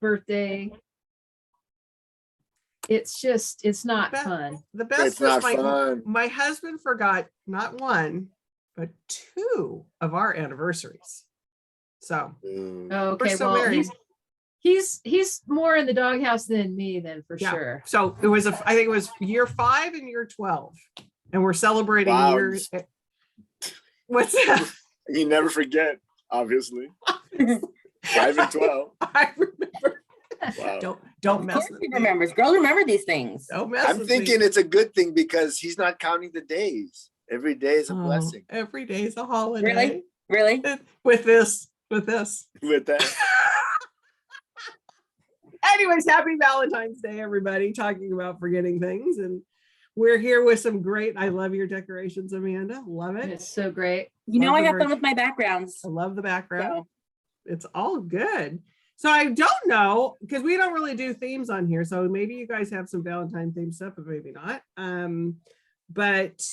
birthday. It's not fun. The best It's not was fun. my husband forgot not one, but 2 of our anniversaries. So Mm. we're Okay, still well, married. he's more in the doghouse than me, then, for Yeah. sure. So it was I think it was year 5 and year 12, and we're celebrating Wow. years. What's that? You never forget, obviously. 5 and 12. I remember. Wow. Don't Of mess course with he me. remembers. Girls remember these things. Don't mess I'm with thinking me. it's a good thing because he's not counting the days. Every day is a blessing. Every day is a holiday. Really? With this. With that. Anyways, happy Valentine's Day, everybody. Talking about forgetting things, and we're here with some great. I love your decorations, Amanda. Love it. It's so great. You know, Love I the have fun merch. with my backgrounds. I love the background. So, It's all good. So I don't know, because we don't really do themes on here. So maybe you guys have some Valentine themed stuff, but maybe not. But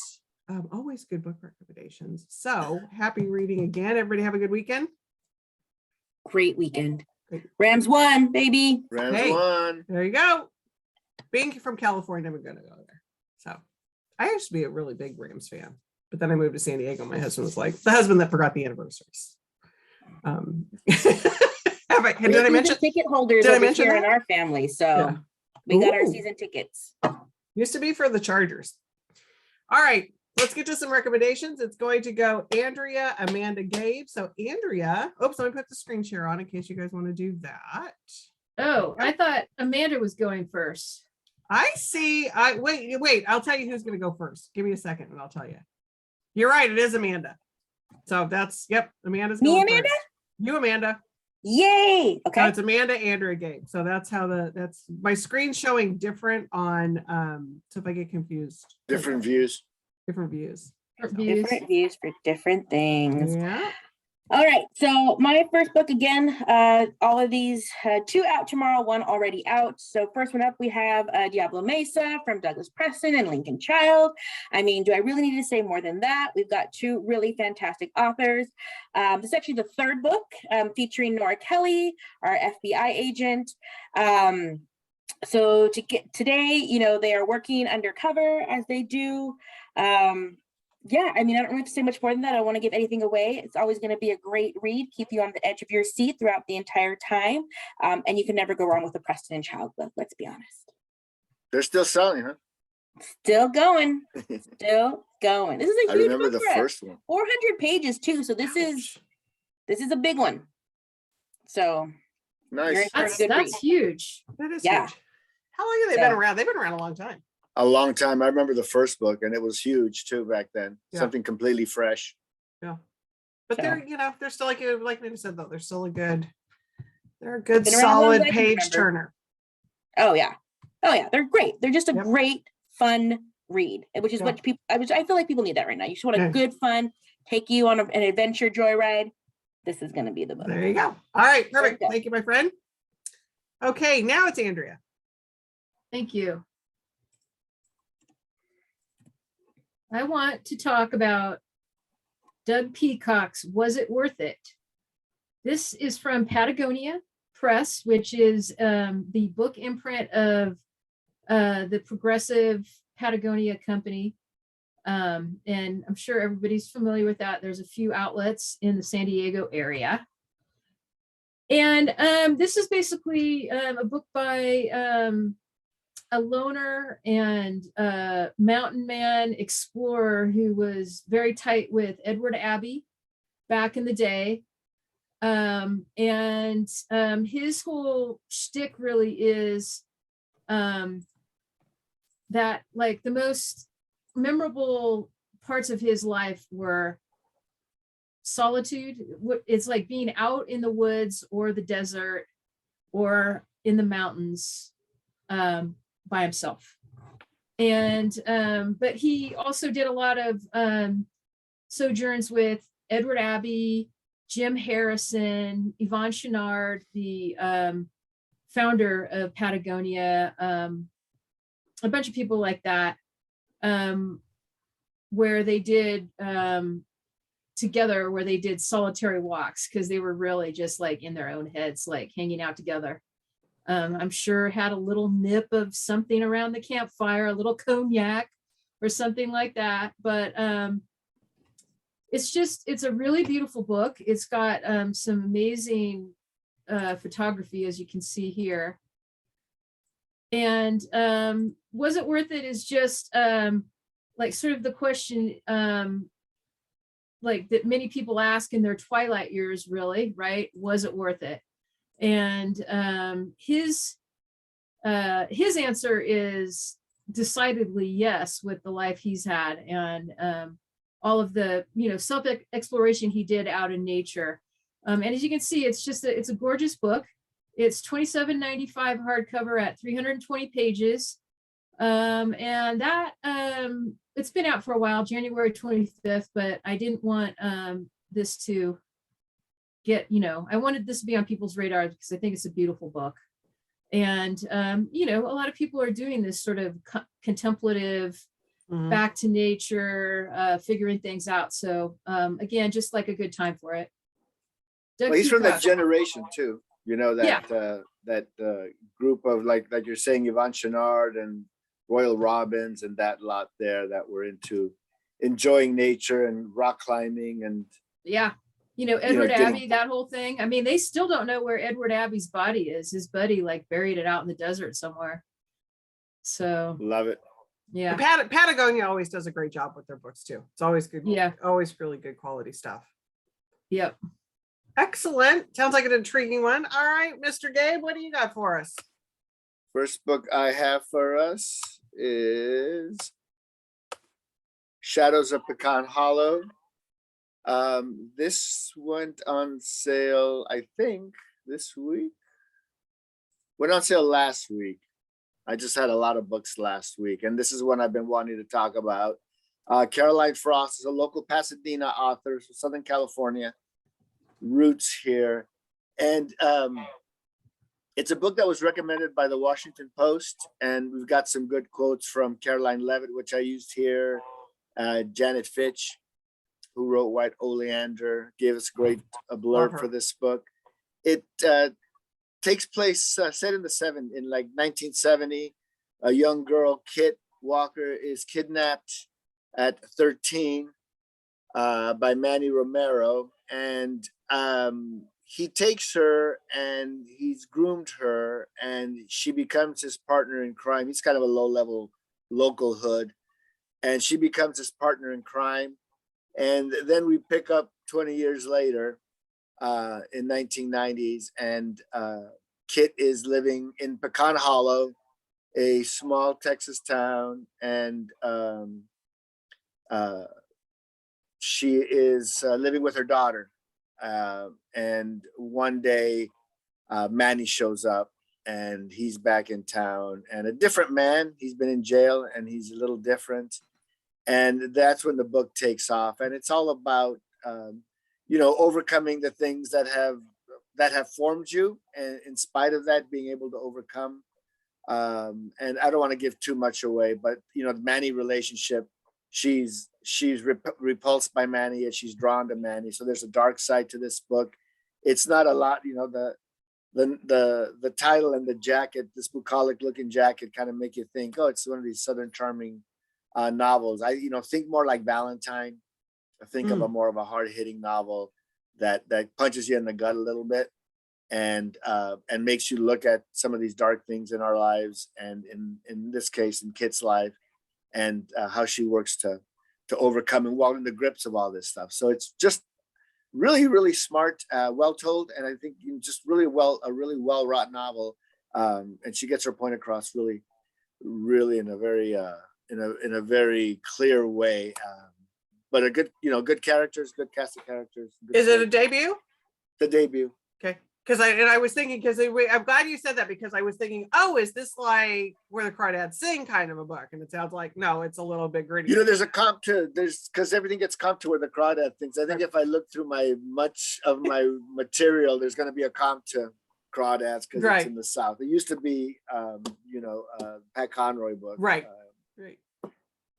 always good book recommendations. So happy reading again. Everybody have a good weekend. great weekend. Great. Rams won, baby. Rams Hey. won. There you go. Being from California, I'm gonna go there. So I used to be a really big Rams fan, but then I moved to San Diego. My husband was like the husband that forgot the anniversaries. Did I mention? Ticket holders Did I over mention here that? in our family, so Yeah. we got our Ooh. season tickets. Used to be for the Chargers. All right, let's get to some recommendations. It's going to go Andrea, Amanda, Gabe. So Andrea, oops, let me put the screen share on in case you guys want to do that. Oh, I thought Amanda was going first. I see. Wait. I'll tell you who's going to go first. Give me a second, and I'll tell you. You're right. It is Amanda. So that's Amanda's Me, going Amanda? first. You, Amanda. Yay! So Okay. it's Amanda, Andrea, Gabe. So that's how that's my screen showing different on. So if I get confused, Different views. different views. Different views for different things. Yeah. All right, so my first book again, all of these, 2 out tomorrow, 1 already out. So first one up, we have Diablo Mesa from Douglas Preston and Lincoln Child. I mean, do I really need to say more than that? We've got 2 really fantastic authors. This is actually the 3rd book featuring Nora Kelly, our FBI agent. So today, you know, they are working undercover as they do. Yeah, I mean, I don't have to say much more than that. I don't want to give anything away. It's always going to be a great read, keep you on the edge of your seat throughout the entire time. And you can never go wrong with a Preston and Child book, let's be honest. They're still selling, huh? Still going, still going. This is a I huge remember book the for us. first one. 400 pages too, so this is a big one. So Nice. You're- That's Good read. huge. That is Yeah. huge. How long have they been around? They've been around a long time. A long time. I remember the first book, and it was huge too back then. Yeah. Something completely fresh. Yeah. But So. they're still like Nina said though, they're a good Been around solid longer than I can page remember. turner. Oh yeah, they're great. They're just a Yep. great, fun read, which is Yeah. what people. I feel like people need that right now. You just want a Yeah. good, fun, take you on an adventure joyride. This is going to be the book. There you go. All right, There perfect. you go. Thank you, my friend. Okay, now it's Andrea. Thank you. I want to talk about Doug Peacock's Was It Worth It? This is from Patagonia Press, which is the book imprint of the progressive Patagonia company. And I'm sure everybody's familiar with that. There's a few outlets in the San Diego area. And this is basically a book by a loner and mountain man explorer who was very tight with Edward Abbey back in the day. His whole shtick really is that like the most memorable parts of his life were solitude. It's like being out in the woods or the desert or in the mountains by himself. And but he also did a lot of sojourns with Edward Abbey, Jim Harrison, Yvon Chouinard, the founder of Patagonia, a bunch of people like that, where they did together, where they did solitary walks because they were really just like in their own heads, like hanging out together. I'm sure had a little nip of something around the campfire, a little cognac or something like that. But it's a really beautiful book. It's got some amazing photography, as you can see here. And was it worth it is just like sort of the question like that many people ask in their twilight years, really, right? Was it worth it? And his answer is decidedly yes, with the life he's had and all of the self exploration he did out in nature. And as you can see, it's a gorgeous book. It's $27.95 hardcover at 320 pages. And that it's been out for a while, January 25th, but I didn't want this to get, I wanted this to be on people's radar because I think it's a beautiful book. And a lot of people are doing this sort of contemplative, back to nature, figuring things out. So again, just like a good time for it. Well, he's from that generation too. That group of like you're saying, Yvon Chouinard and Royal Robbins and that lot there that were into enjoying nature and rock climbing and Edward Abbey, that whole thing. I mean, they still don't know where Edward Abbey's body is. His buddy like buried it out in the desert somewhere. So love it. Yeah. Patagonia always does a great job with their books too. It's always good. Yeah. Always really good quality stuff. Yep. Excellent. Sounds like an intriguing one. All right, Mr. Gabe, what do you got for us? First book I have for us is Shadows of Pecan Hollow. This went on sale, I think, this week. Went on sale last week. I just had a lot of books last week, and this is one I've been wanting to talk about. Caroline Frost is a local Pasadena author from Southern California, roots here. And it's a book that was recommended by the Washington Post, and we've got some good quotes from Caroline Levitt, which I used here. Janet Fitch, who wrote White Oleander, gave us a blurb for this book. It takes place set in in like 1970. A young girl, Kit Walker, is kidnapped at 13 by Manny Romero, and he takes her and he's groomed her, and she becomes his partner in crime. He's kind of a low-level local hood, and she becomes his partner in crime. And then we pick up 20 years later in 1990s, and Kit is living in Pecan Hollow, a small Texas town, and she is living with her daughter. And one day, Manny shows up, and he's back in town, and a different man. He's been in jail, and he's a little different. And that's when the book takes off, and it's all about overcoming the things that have formed you, and in spite of that, being able to overcome. And I don't want to give too much away, but the Manny relationship, she's repulsed by Manny, and she's drawn to Manny. So there's a dark side to this book. It's not a lot, the title and the jacket, this bucolic looking jacket, kind of make you think, oh, it's one of these Southern Charming novels. I think more like Valentine. I think of a more of a hard-hitting novel that punches you in the gut a little bit, and makes you look at some of these dark things in our lives, and in this case in Kit's life, and how she works to overcome and walk in the grips of all this stuff. So it's just really, really smart, well told, and I think just a really well wrought novel. And she gets her point across really, really in a very in a very clear way. But a good characters, good cast of characters. Is it a debut? The debut. Okay. I was thinking, I'm glad you said that, because I was thinking, oh, is this like Where the Crawdads Sing kind of a book? And it sounds like, no, it's a little bit gritty. There's a comp to, because everything gets comp to Where the Crawdad Sings. I think if I look through much of my material, there's going to be a comp to Crawdads, because it's in the South. It used to be, Pat Conroy book. Right.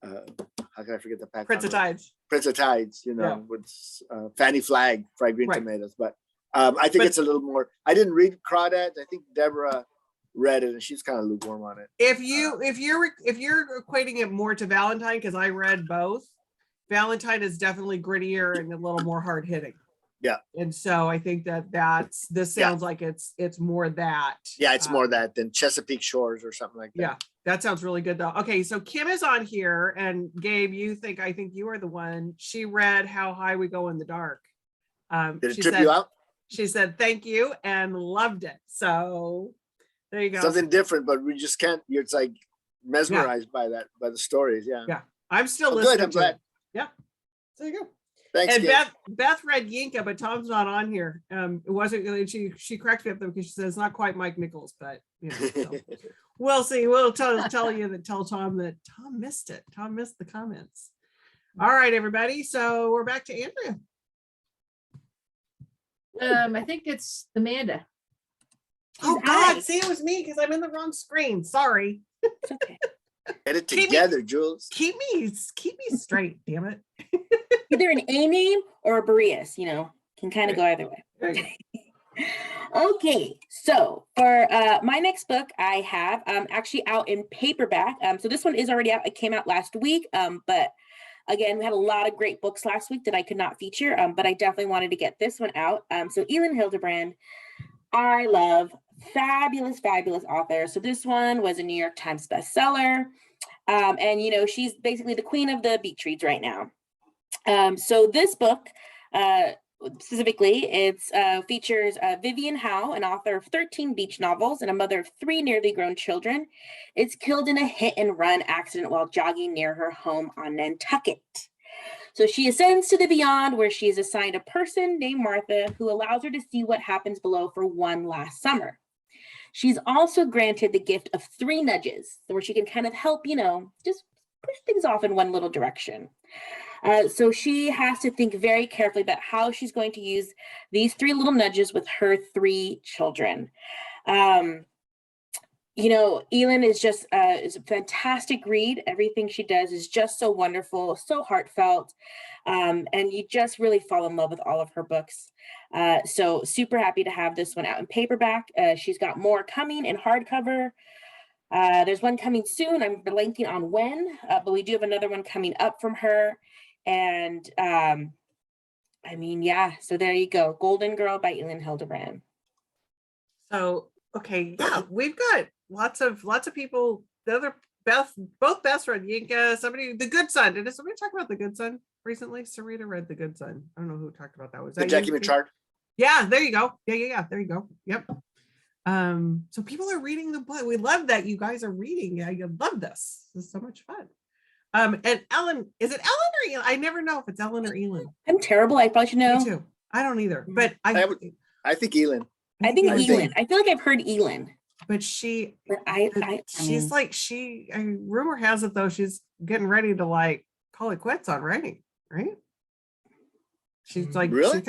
How can I forget the Pat Prince Conroy? of Tides. Prince of Tides, with Fanny Flagg, Fried Green Tomatoes. But I think it's a little more. I didn't read Crawdads. I think Deborah read it, and she's kind of lukewarm on it. If you're equating it more to Valentine, because I read both, Valentine is definitely grittier and a little more hard hitting. Yeah. And so I think this sounds like it's more that. Yeah, it's more that than Chesapeake Shores or something like that. Yeah, that sounds really good though. Okay, so Kim is on here, and Gabe, I think you are the one. She read How High We Go in the Dark. Did it trip you out? She said thank you and loved it. So there you go. Something different, but we just can't. It's like mesmerized by the stories. Yeah. Yeah, I'm still Good. listening. I'm glad. Yeah. So there you go. Thanks. And Gabe. Beth read Yinka, but Tom's not on here. It wasn't really. She corrected me up though, because she says it's not quite Mike Nichols, but so. We'll see. We'll tell Tom that Tom missed it. Tom missed the comments. All right, everybody. So we're back to Andrea. I think it's Amanda. Oh God, see, it was me because I'm in the wrong screen. Sorry. It's okay. Get it together, Jules. Keep me straight, damn it. Either an A name or a Boreas, can kind of go either way. Okay, so for my next book, I have actually out in paperback. So this one is already out. It came out last week, but again, we had a lot of great books last week that I could not feature, but I definitely wanted to get this one out. So Elin Hilderbrand, I love, fabulous author. So this one was a New York Times bestseller, and she's basically the queen of the beach reads right now. So this book, specifically, it features Vivian Howe, an author of 13 beach novels and a mother of 3 nearly grown children. It's killed in a hit-and-run accident while jogging near her home on Nantucket. So she ascends to the beyond, where she is assigned a person named Martha who allows her to see what happens below for one last summer. She's also granted the gift of 3 nudges, where she can kind of help, just push things off in one little direction. So she has to think very carefully about how she's going to use these 3 little nudges with her 3 children. Elin is just is a fantastic read. Everything she does is just so wonderful, so heartfelt, and you just really fall in love with all of her books. So super happy to have this one out in paperback. She's got more coming in hardcover. There's one coming soon. I'm blanking on when, but we do have another one coming up from her. And so there you go. Golden Girl by Elin Hilderbrand. So, okay, yeah, we've got lots of people. The other both Beths read Yinka. The Good Son. Did somebody talk about The Good Son recently? Sarita read The Good Son. I don't know who talked about that. Was that Jackie Machard? Yeah, there you go. Yeah. There you go. Yep. So people are reading the book. We love that you guys are reading. I love this. This is so much fun. And Ellen, is it Ellen or Elin? I never know if it's Ellen or Elin. I'm terrible. I probably should know. Me too. I don't either. But I think Elin. I think Elin. I feel like I've heard Elin. But rumor has it though, she's getting ready to call it quits on writing, right? She's really?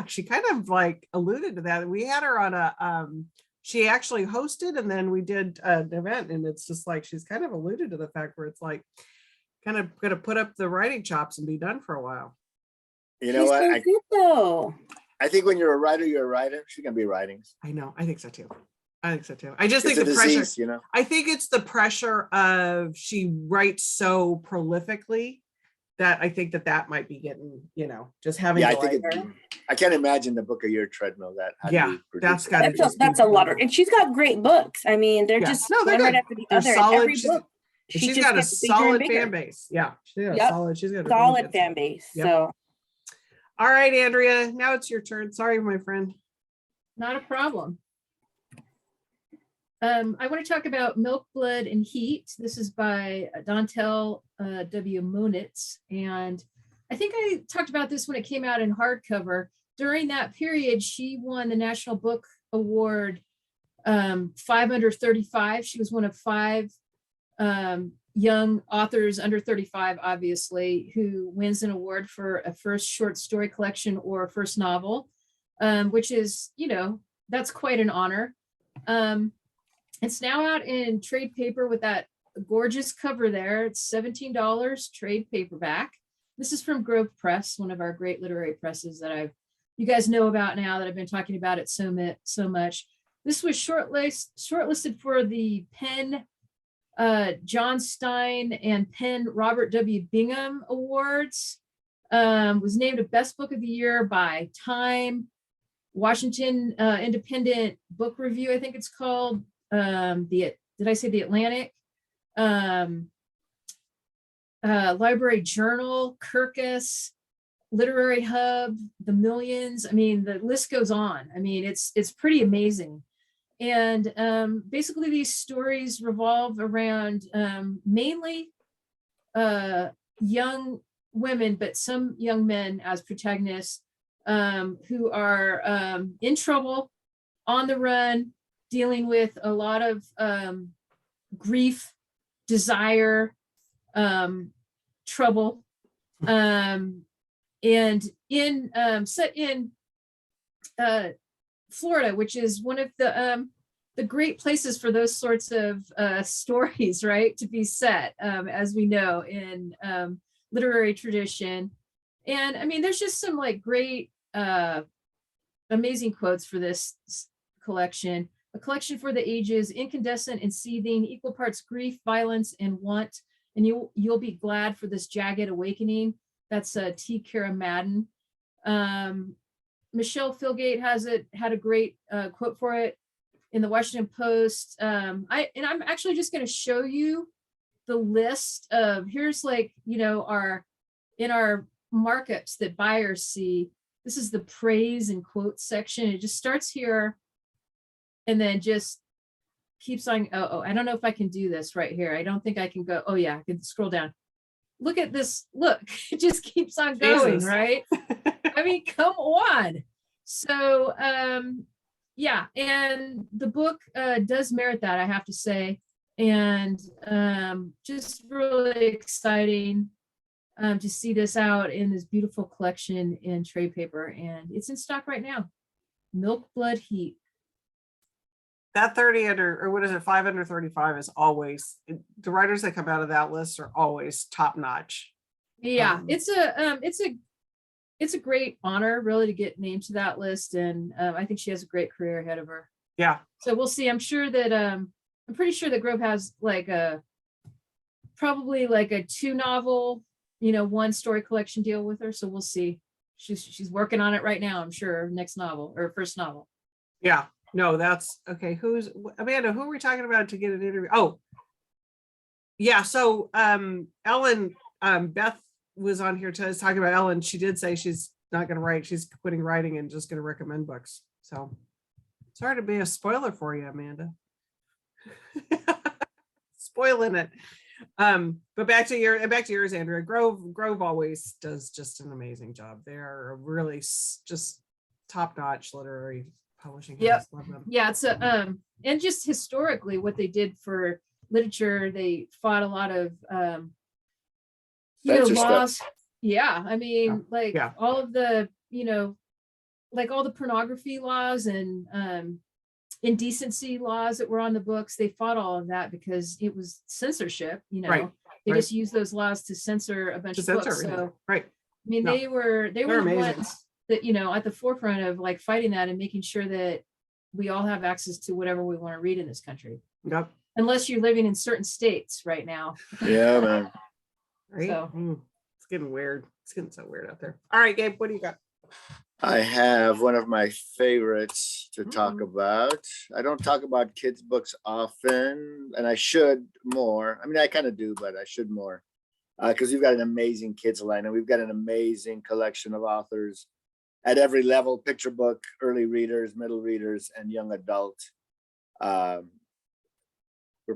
She kind of alluded to that. We had her on she actually hosted, and then we did an event, and it's just she's kind of alluded to the fact where it's kind of gonna put up the writing chops and be done for a while. You know what? So good, though. I think when you're a writer, you're a writer. She's gonna be writing. I know. I think so too. I just think it's the pressure. Disease, I think it's the pressure of she writes so prolifically that I think that might be getting, just having. Yeah, I can't imagine the book a year treadmill that. That's a lot. And she's got great books. I mean, they're just they're good. Right after the other. Solid. Every book, she's got a solid fan base. Yeah, she's got a solid fan base. Yep. So, all right, Andrea, now it's your turn. Sorry, my friend. Not a problem. I want to talk about Milk, Blood, and Heat. This is by Dantel W. Monitz. And I think I talked about this when it came out in hardcover. During that period, she won the National Book Award 5 under 35. She was one of 5 young authors under 35, obviously, who wins an award for a first short story collection or a first novel, which is, that's quite an honor. It's now out in trade paper with that gorgeous cover there. It's $17 trade paperback. This is from Grove Press, one of our great literary presses that you guys know about now that I've been talking about it so much. This was shortlisted for the Penn John Stein and Penn Robert W. Bingham Awards. Was named a Best Book of the Year by Time, Washington Independent Book Review, I think it's called. Did I say the Atlantic? Library Journal, Kirkus, Literary Hub, The Millions. I mean, the list goes on. I mean, it's pretty amazing. And basically these stories revolve around mainly young women, but some young men as protagonists who are in trouble, on the run, dealing with a lot of grief, desire, trouble, and in set in Florida, which is one of the great places for those sorts of stories, right, to be set, as we know in literary tradition. And I mean, there's just some like great, amazing quotes for this collection. A collection for the ages, incandescent and seething, equal parts grief, violence, and want. And you'll be glad for this jagged awakening. That's T. Kara Madden. Michelle Philgate had a great quote for it in the Washington Post. I'm actually just going to show you the list of, here's like, you know, our markups that buyers see. This is the praise and quote section. It just starts here and then just keeps on. Oh, I don't know if I can do this right here. I don't think I can go. Oh yeah, I can scroll down. Look at this. Look, it just keeps on going, Jesus. right? I mean, come on. So yeah, and the book does merit that, I have to say. And just really exciting to see this out in this beautiful collection in trade paper. And it's in stock right now. Milk, Blood, Heat. That 30 under, or what is it, 5 under 35 is always, the writers that come out of that list are always top notch. Yeah, it's a great honor really to get named to that list. And I think she has a great career ahead of her. Yeah. So we'll see. I'm pretty sure that Grove has like probably like a 2 novel, you know, 1 story collection deal with her. So we'll see. She's working on it right now, I'm sure, next novel or first novel. Yeah. No, that's okay. Who's Amanda? Who are we talking about to get an interview? Oh, yeah. So Ellen, Beth was on here talking about Ellen. She did say she's not going to write. She's quitting writing and just going to recommend books. So sorry to be a spoiler for you, Amanda. Spoiling it. But back to yours, Andrea. Grove always does just an amazing job. They are a really just top-notch literary publishing house. Yep. Love them. Yeah, it's and just historically what they did for literature, they fought a lot of laws. Yeah, I mean, all of the, like all the pornography laws and indecency laws that were on the books, they fought all of that because it was censorship, Right. They just used those laws to censor a bunch of books. Everything. So right. I mean, they were the amazing. ones that, at the forefront of like fighting that and making sure that we all have access to whatever we want to read in this country. Yep. Unless you're living in certain states right now. Yeah, man. Right. So. It's getting weird. It's getting so weird out there. All right, Gabe, what do you got? I have one of my favorites to talk about. I don't talk about kids' books often, and I should more. I mean, I kind of do, but I should more. Because we've got an amazing kids line, and we've got an amazing collection of authors at every level: picture book, early readers, middle readers, and young adult. We're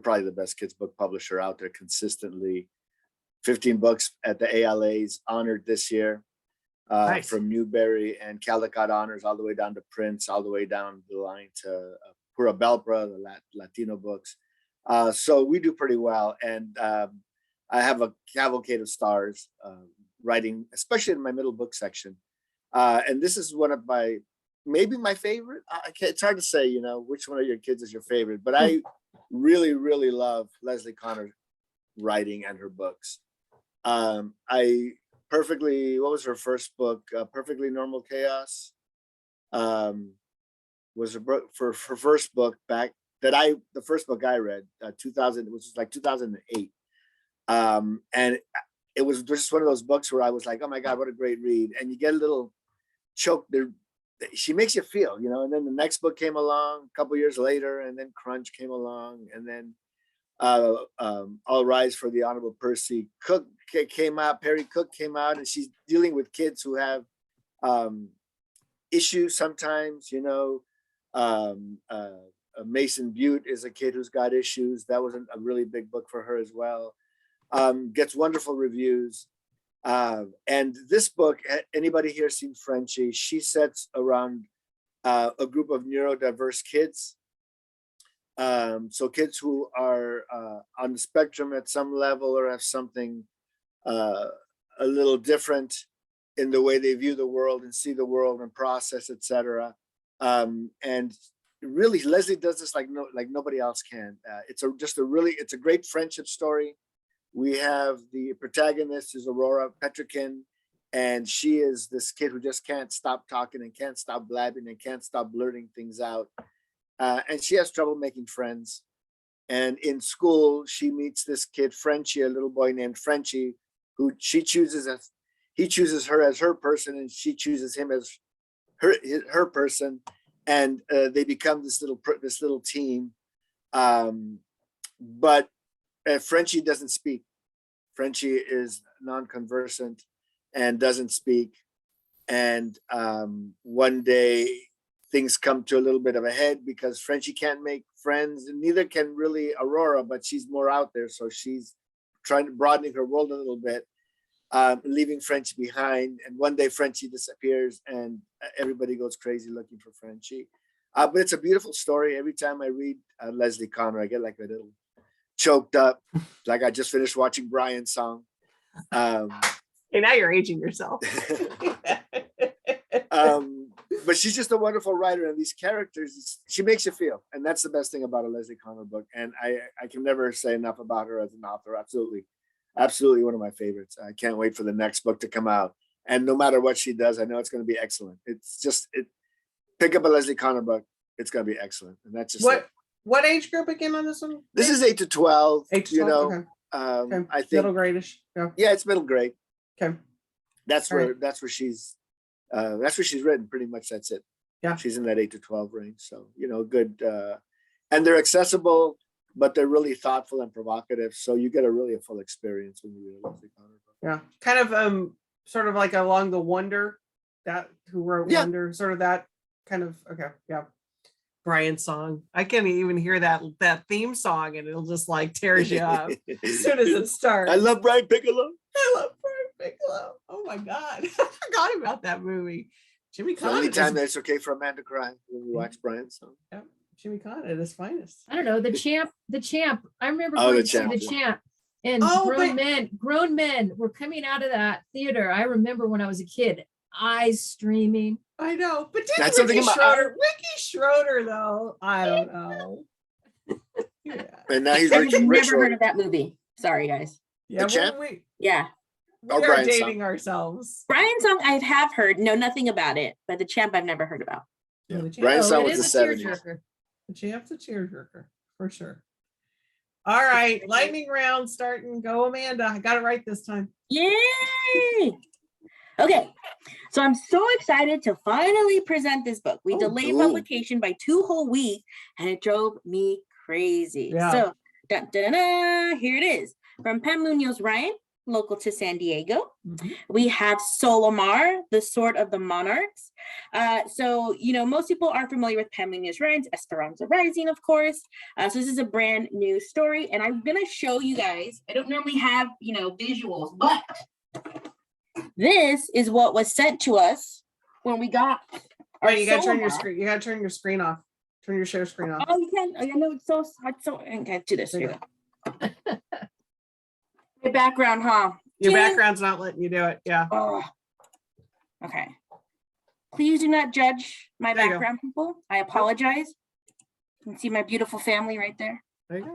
probably the best kids book publisher out there consistently. 15 books at the ALAs honored this year, Nice. From Newbery and Caldecott honors all the way down to Prince, all the way down the line to Pura Belpra, the Latino books. So we do pretty well. And I have a cavalcade of stars writing, especially in my middle book section. And this is one of maybe my favorite. It's hard to say, which one of your kids is your favorite, but I really, really love Leslie Connor writing and her books. What was her first book? Perfectly Normal Chaos. was a book for her first book back the first book I read, 2000, which was like 2008. And it was just one of those books where I was like, oh my God, what a great read. And you get a little choked there. She makes you feel, and then the next book came along a couple years later, and then Crunch came along, and then All Rise for the Honorable Percy Cook came out, Perry Cook came out, and she's dealing with kids who have issues sometimes, Mason Butte is a kid who's got issues. That was a really big book for her as well. Gets wonderful reviews. And this book, anybody here seen Frenchie? She sets around a group of neurodiverse kids. So kids who are on the spectrum at some level or have something a little different in the way they view the world and see the world and process, etc. And really, Leslie does this like nobody else can. It's a great friendship story. We have the protagonist is Aurora Petrikin, and she is this kid who just can't stop talking and can't stop blabbing and can't stop blurting things out. And she has trouble making friends. And in school, she meets this kid, Frenchie, a little boy named Frenchie, who he chooses her as her person, and she chooses him as her person. And they become this little team. But Frenchie doesn't speak. Frenchie is non-conversant and doesn't speak. And one day things come to a little bit of a head because Frenchie can't make friends, and neither can really Aurora, but she's more out there. So she's trying to broaden her world a little bit, leaving Frenchie behind. And one day Frenchie disappears and everybody goes crazy looking for Frenchie. But it's a beautiful story. Every time I read Leslie Connor, I get like a little choked up, like I just finished watching Brian's song. Hey, now you're aging yourself. But she's just a wonderful writer, and these characters, she makes you feel, and that's the best thing about a Leslie Connor book. And I can never say enough about her as an author. Absolutely one of my favorites. I can't wait for the next book to come out. And no matter what she does, I know it's going to be excellent. Pick up a Leslie Connor book. It's going to be excellent. And that's just what age group again on this one? This is 8 to 12. 8 to 12. Okay. I think middle gradish. Yeah, it's middle grade. Okay. That's where she's written. Pretty much that's it. Yeah. She's in that 8 to 12 range. So, good. And they're accessible, but they're really thoughtful and provocative. So you get a full experience when you read a Leslie Connor book. Yeah. Kind of sort of like along the Wonder, that who wrote Wonder, sort of that kind of, okay. Yeah. Brian's song. I can't even hear that theme song and it'll just like tears you up as soon as it starts. I love Brian Piccolo. Oh my God. I forgot about that movie. Jimmy Conn. The only time that it's okay for a man to cry when we watch Brian's song. Yeah. Jimmy Conn at his finest. I don't know, the champ. I remember going to see the champ. And grown men were coming out of that theater. I remember when I was a kid, eyes streaming. I know, but didn't Ricky Schroeder though? I don't know. Yeah. And now he's I've never heard of that movie. Sorry, guys. Yeah, we are dating ourselves. Brian's song I have heard, know nothing about it, but the champ I've never heard about. Yeah, Brian's song was the 70s. The champ's a tearjerker for sure. All right, lightning round starting. Go, Amanda. I got it right this time. Yay! Okay, so I'm so excited to finally present this book. We delayed publication by 2 whole weeks, and it drove me crazy. Yeah. So, here it is. From Pam Munoz Ryan, local to San Diego. Mm-hmm. We have Solomar, the Sword of the Monarchs. So, most people are familiar with Pam Munoz Ryan's Esperanza Rising, of course. So this is a brand new story, and I'm going to show you guys. I don't normally have, visuals, but this is what was sent to us when we got. Right, you gotta turn your screen. You gotta turn your screen off. Turn your share screen off. Oh, you can. I know it's so hard. So I can't do this. Here. My background, huh? Your background's not letting you do it. Yeah. Oh. Okay. Please do not judge my background, people. I apologize. You can see my beautiful family right there. There you go.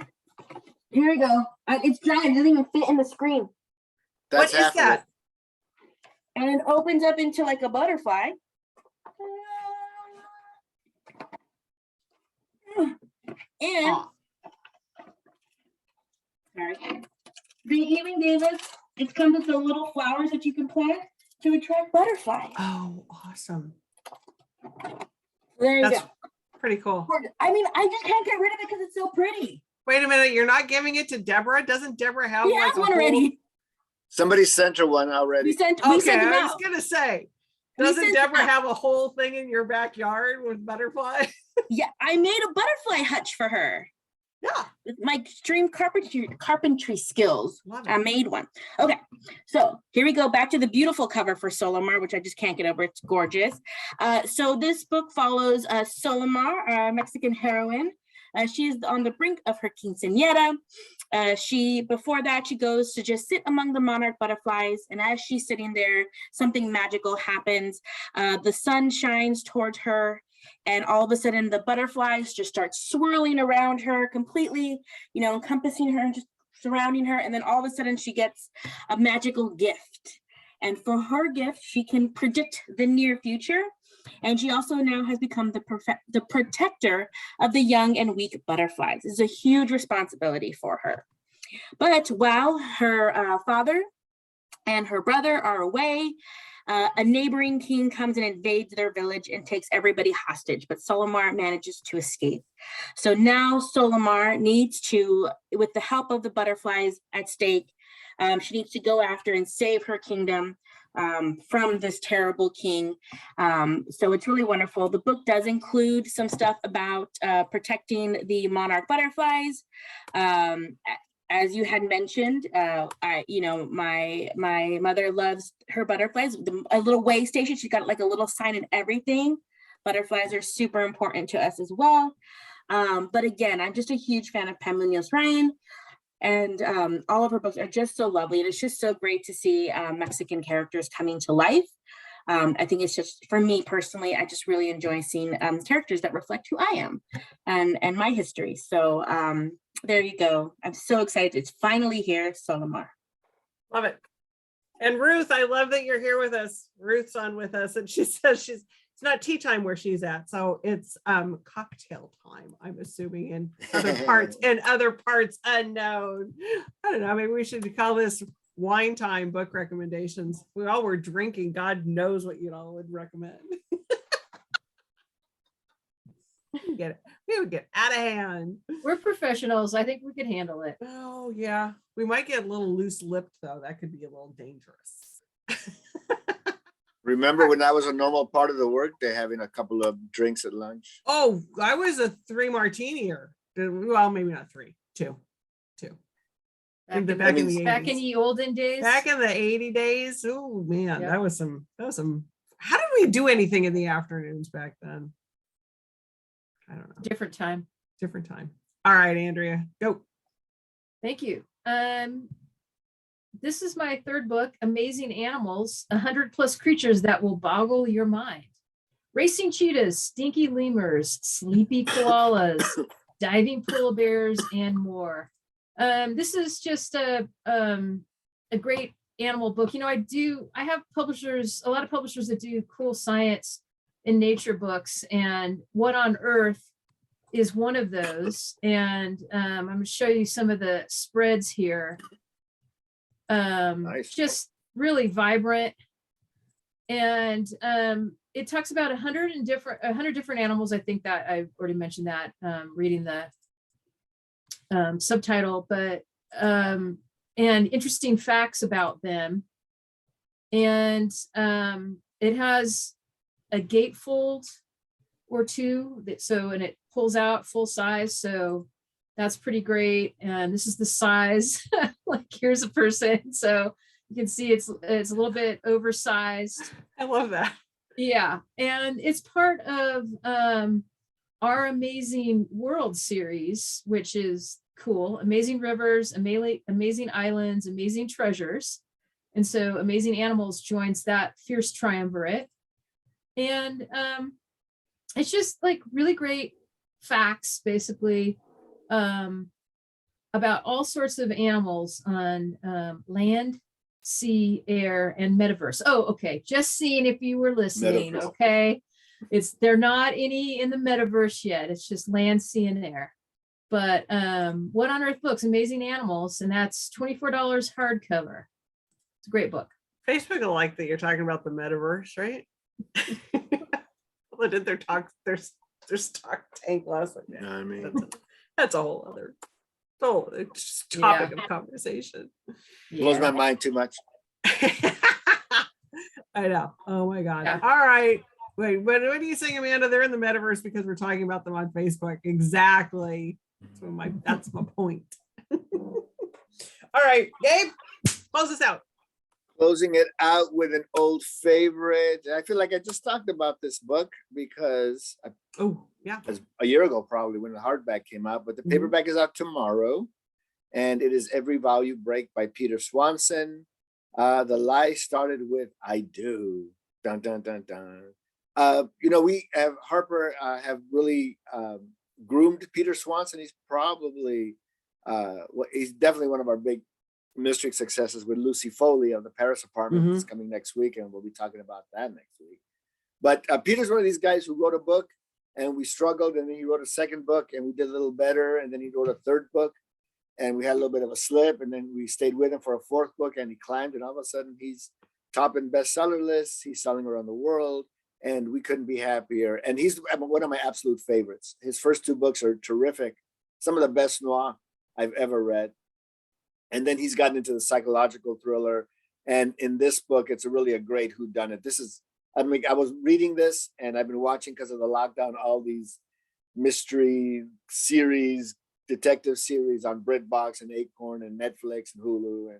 Here we go. It's giant. It doesn't even fit in the screen. What is that? And it opens up into like a butterfly. And Aw. sorry, they even gave us, it comes with the little flowers that you can plant to attract butterflies. Oh, awesome. There you That's go. pretty cool. I mean, I just can't get rid of it because it's so pretty. Wait a minute, you're not giving it to Deborah? Doesn't Deborah have We like have a one whole- already. Somebody sent her one We already. sent Okay, them I was out. gonna say, We doesn't sent them Deborah out. have a whole thing in your backyard with butterflies? Yeah, I made a butterfly hutch for her. Yeah, With my extreme carpentry skills. love I it. made one. Okay, so here we go back to the beautiful cover for Solimar, which I just can't get over. It's gorgeous. So this book follows Solimar, a Mexican heroine. She is on the brink of her quinceañera. Before that, she goes to just sit among the monarch butterflies. And as she's sitting there, something magical happens. The sun shines towards her. And all of a sudden, the butterflies just start swirling around her, completely, encompassing her and just surrounding her. And then all of a sudden, she gets a magical gift. And for her gift, she can predict the near future. And she also now has become the protector of the young and weak butterflies. It's a huge responsibility for her. But while her father and her brother are away, a neighboring king comes and invades their village and takes everybody hostage, but Solimar manages to escape. So now Solimar needs to, with the help of the butterflies at stake, she needs to go after and save her kingdom from this terrible king. So it's really wonderful. The book does include some stuff about protecting the monarch butterflies. As you had mentioned, my mother loves her butterflies. A little way station, she's got like a little sign and everything. Butterflies are super important to us as well. But again, I'm just a huge fan of Pam Munoz Ryan, and all of her books are just so lovely. And it's just so great to see Mexican characters coming to life. I think it's just, for me personally, I just really enjoy seeing characters that reflect who I am and my history. So there you go. I'm so excited. It's finally here, Solimar. Love it. And Ruth, I love that you're here with us. Ruth's on with us, and she says it's not tea time where she's at, so it's cocktail time, I'm assuming, in other parts unknown. I don't know, maybe we should call this wine time book recommendations. We all were drinking, God knows what you all would recommend. We would get out of hand. We're professionals. I think we could handle it. Oh yeah, we might get a little loose-lipped though. That could be a little dangerous. Remember when that was a normal part of the workday, having a couple of drinks at lunch? Oh, I was a 3 martini-er. Well, maybe not 3, 2. Back in the the olden days. Back in the 80 days. Oh man, Yep. that was some. How did we do anything in the afternoons back then? I don't know. Different time. Different time. All right, Andrea, go. Thank you. This is my third book, Amazing Animals, 100+ creatures that will boggle your mind. Racing cheetahs, stinky lemurs, sleepy koalas, diving polar bears, and more. This is just a great animal book. I have a lot of publishers that do cool science and nature books, and What on Earth is one of those. And I'm going to show you some of the spreads here. Nice. Just really vibrant. And it talks about 100 different animals. I think that I already mentioned that reading the subtitle, but and interesting facts about them. And it has a gatefold or two and it pulls out full size, so that's pretty great. And this is the size. Like, here's a person, so you can see it's a little bit oversized. I love that. Yeah, and it's part of our Amazing World series, which is cool. Amazing Rivers, Amazing Islands, Amazing Treasures. And so Amazing Animals joins that fierce triumvirate. And it's just like really great facts, basically, about all sorts of animals on land, sea, air, and metaverse. Oh, okay. Just seeing if you were listening. Metaverse. Okay. They're not any in the metaverse yet. It's just land, sea, and air. But What on Earth Books, Amazing Animals, and that's $24 hardcover. It's a great book. Facebook will like that you're talking about the metaverse, right? Well, did their stock tank last week? You know what I mean? That's a whole other topic of conversation. Blows my mind too much. I know. Oh my God. Yeah. All right. Wait, what are you saying, Amanda? They're in the metaverse because we're talking about them on Facebook. Exactly. That's my point. All right, Gabe, close us out. Closing it out with an old favorite. I feel like I just talked about this book because Oh, yeah. a year ago, probably when the hardback came out, but the paperback is out tomorrow. And it is Every Vow You Break by Peter Swanson. The lie started with I do. Dun, dun, dun, dun. We have Harper have really groomed Peter Swanson. He's probably, he's definitely one of our big mystery successes with Lucy Foley of the Paris Apartment. That's coming next week, and we'll be talking about that next week. But Peter's one of these guys who wrote a book, and we struggled, and then he wrote a second book, and we did a little better, and then he wrote a third book, and we had a little bit of a slip, and then we stayed with him for a fourth book, and he climbed, and all of a sudden he's topping bestseller lists. He's selling around the world, and we couldn't be happier. And he's one of my absolute favorites. His first two books are terrific, some of the best noir I've ever read. And then he's gotten into the psychological thriller. And in this book, it's really a great whodunit. I was reading this, and I've been watching, because of the lockdown, all these mystery series, detective series on BritBox and Acorn and Netflix and Hulu and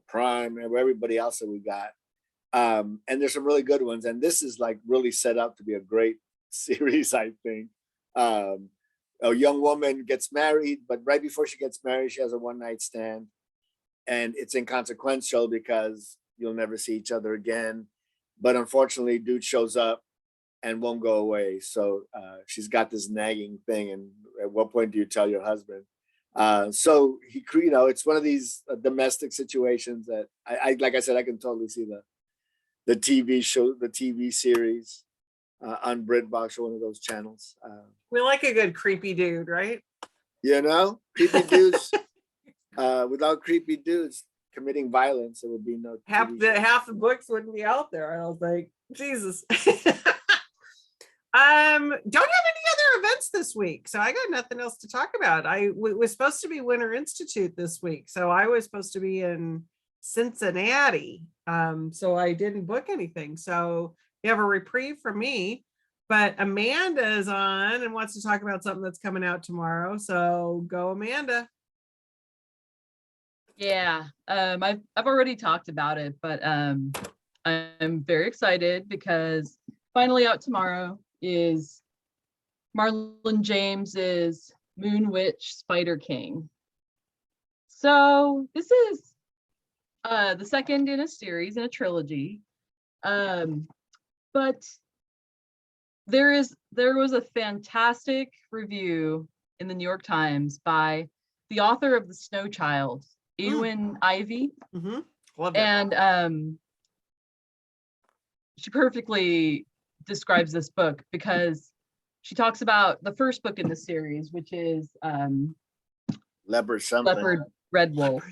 Prime and everybody else that we got. And there's some really good ones. And this is like really set up to be a great series, I think. A young woman gets married, but right before she gets married, she has a one-night stand. And it's inconsequential because you'll never see each other again. But unfortunately, dude shows up and won't go away. So she's got this nagging thing. And at what point do you tell your husband? So it's one of these domestic situations that I like I said, I can totally see the TV show, the TV series on BritBox or one of those channels. We like a good creepy dude, right? Creepy dudes. Without creepy dudes committing violence, there would be no half the books wouldn't be out there. I was like, Jesus. Don't have any other events this week, so I got nothing else to talk about. I was supposed to be Winter Institute this week, so I was supposed to be in Cincinnati, so I didn't book anything. So you have a reprieve from me, but Amanda is on and wants to talk about something that's coming out tomorrow. So go, Amanda. Yeah, I've already talked about it, but I'm very excited because finally out tomorrow is Marlon James's Moon Witch Spider King. So this is the second in a series, in a trilogy. But there was a fantastic review in the New York Times by the author of The Snow Child, Eowyn Ivey. Love that. And she perfectly describes this book because she talks about the first book in the series, which is Leopard Red Wolf,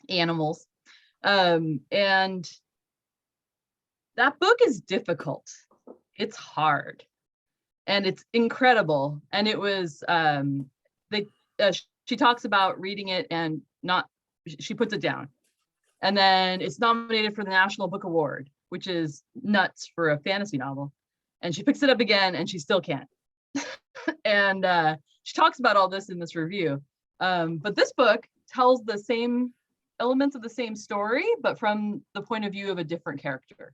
Animals. And that book is difficult. It's hard and it's incredible. And it was she talks about reading it and she puts it down. And then it's nominated for the National Book Award, which is nuts for a fantasy novel. And she picks it up again and she still can't. And she talks about all this in this review. But this book tells the same elements of the same story, but from the point of view of a different character.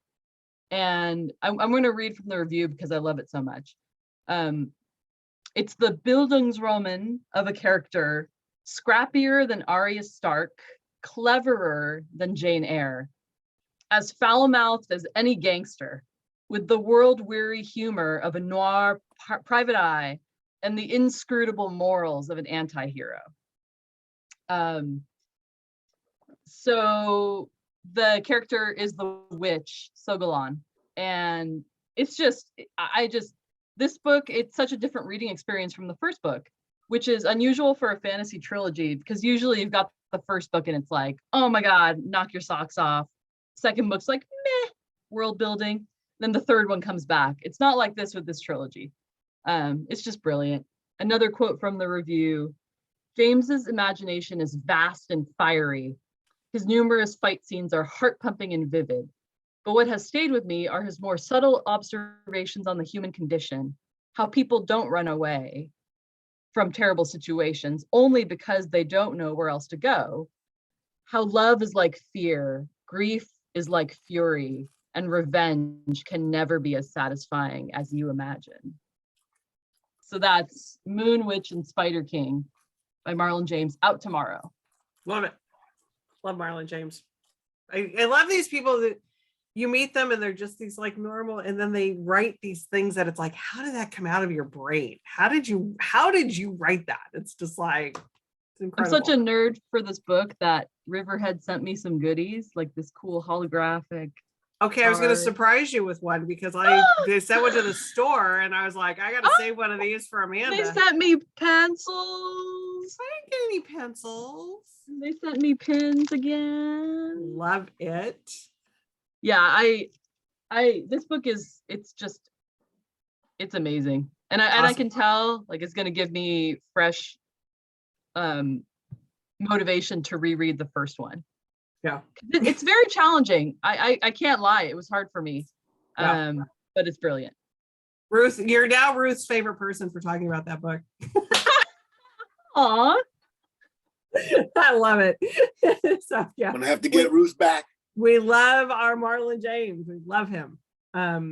And I'm going to read from the review because I love it so much. It's the Bildungsroman of a character, scrappier than Arya Stark, cleverer than Jane Eyre, as foul-mouthed as any gangster, with the world-weary humor of a noir private eye and the inscrutable morals of an anti-hero. So the character is the witch Sogalon, and it's just, this book, it's such a different reading experience from the first book, which is unusual for a fantasy trilogy, because usually you've got the first book and it's like, oh my God, knock your socks off. Second book's like, meh, world building. Then the third one comes back. It's not like this with this trilogy. It's just brilliant. Another quote from the review: James's imagination is vast and fiery. His numerous fight scenes are heart-pumping and vivid. But what has stayed with me are his more subtle observations on the human condition, how people don't run away from terrible situations only because they don't know where else to go, how love is like fear, grief is like fury, and revenge can never be as satisfying as you imagine. So that's Moon Witch and Spider King by Marlon James, out tomorrow. Love it. Love Marlon James. I love these people that you meet them and they're just these like normal, and then they write these things that it's like, how did that come out of your brain? How did you write that? It's just like, it's incredible. I'm such a nerd for this book that Riverhead sent me some goodies, like this cool holographic. Okay, I was going to card. surprise you with one because they sent one to the store and I was like, I got to save one of these for Amanda. They sent me pencils. I didn't get any pencils. They sent me pins again. Love it. Yeah, this book is, it's amazing. And I Awesome. can tell like it's gonna give me fresh motivation to reread the first one. Yeah. It's very challenging. I can't lie, it was hard for me. Yeah. But it's brilliant. Ruth, you're now Ruth's favorite person for talking about that book. Aw. I love it. So yeah. I'm gonna have to get Ruth back. We love our Marlon James. We love him. All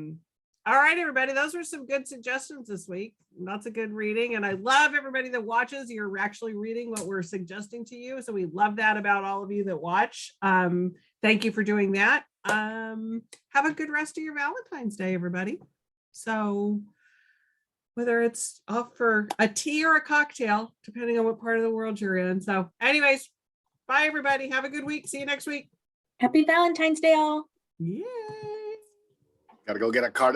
right, everybody. Those were some good suggestions this week. Lots of good reading. And I love everybody that watches. You're actually reading what we're suggesting to you. So we love that about all of you that watch. Thank you for doing that. Have a good rest of your Valentine's Day, everybody. So whether it's off for a tea or a cocktail, depending on what part of the world you're in. So anyways, bye, everybody. Have a good week. See you next week. Happy Valentine's Day, all. Yay. Gotta go get a card.